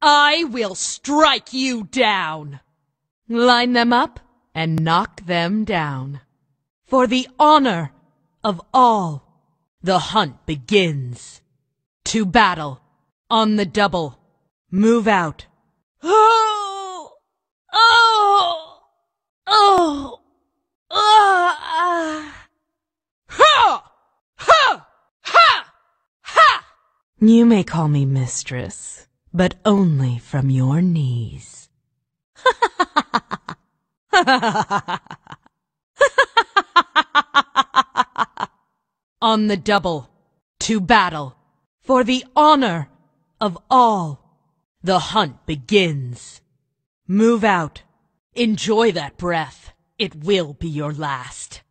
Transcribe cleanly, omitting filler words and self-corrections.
I will strike you down. Line them up and knock them down. For the honor of all, the hunt begins. To battle, on the double, move out. Oh! Oh! Oh! Ah! Ha! Ha! Ha! Ha! You may call me mistress, but only from your knees. On the double, to battle, for the honor of all, the hunt begins. Move out. Enjoy that breath. It will be your last.